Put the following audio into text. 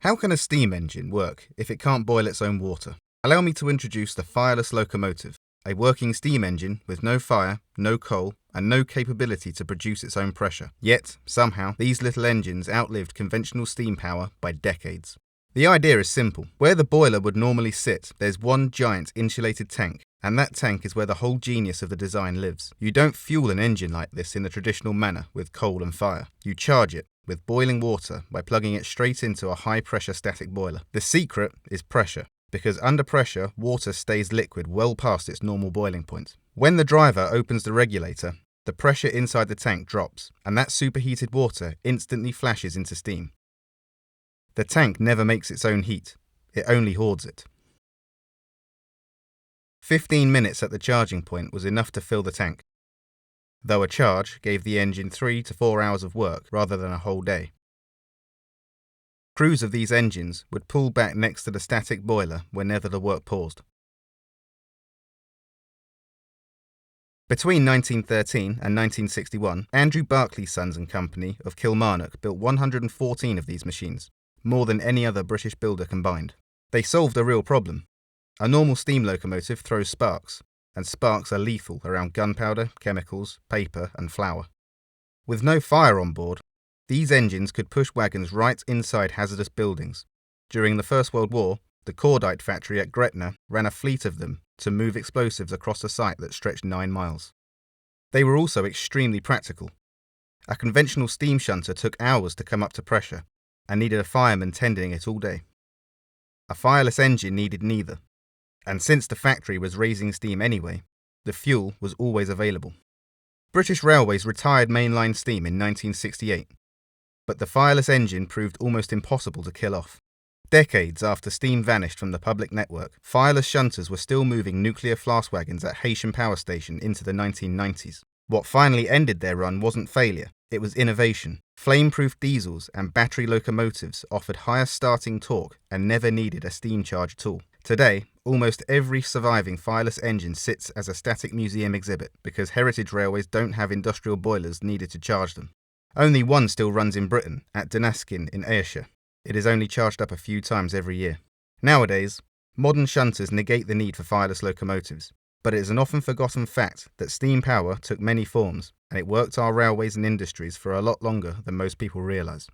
How can a steam engine work if it can't boil its own water? Allow me to introduce the fireless locomotive, a working steam engine with no fire, no coal, and no capability to produce its own pressure. Yet, somehow, these little engines outlived conventional steam power by decades. The idea is simple. Where the boiler would normally sit, there's one giant insulated tank, and that tank is where the whole genius of the design lives. You don't fuel an engine like this in the traditional manner with coal and fire. You charge it with boiling water by plugging it straight into a high-pressure static boiler. The secret is pressure, because under pressure, water stays liquid well past its normal boiling point. When the driver opens the regulator, the pressure inside the tank drops, and that superheated water instantly flashes into steam. The tank never makes its own heat, it only hoards it. 15 minutes at the charging point was enough to fill the tank, though a charge gave the engine 3 to 4 hours of work rather than a whole day. Crews of these engines would pull back next to the static boiler whenever the work paused. Between 1913 and 1961, Andrew Barclay's Sons and Company of Kilmarnock built 114 of these machines, more than any other British builder combined. They solved a real problem. A normal steam locomotive throws sparks, and sparks are lethal around gunpowder, chemicals, paper, and flour. With no fire on board, these engines could push wagons right inside hazardous buildings. During the First World War, the cordite factory at Gretna ran a fleet of them to move explosives across a site that stretched 9 miles. They were also extremely practical. A conventional steam shunter took hours to come up to pressure and needed a fireman tending it all day. A fireless engine needed neither, and since the factory was raising steam anyway, the fuel was always available. British Railways retired mainline steam in 1968, but the fireless engine proved almost impossible to kill off. Decades after steam vanished from the public network, fireless shunters were still moving nuclear flask wagons at Heysham power station into the 1990s. What finally ended their run wasn't failure, it was innovation. Flame-proof diesels and battery locomotives offered higher starting torque and never needed a steam charge at all. Today, almost every surviving fireless engine sits as a static museum exhibit because heritage railways don't have industrial boilers needed to charge them. Only one still runs in Britain, at Dunaskin in Heysham. It is only charged up a few times every year. Nowadays, modern shunters negate the need for fireless locomotives, but it is an often forgotten fact that steam power took many forms, and it worked our railways and industries for a lot longer than most people realise.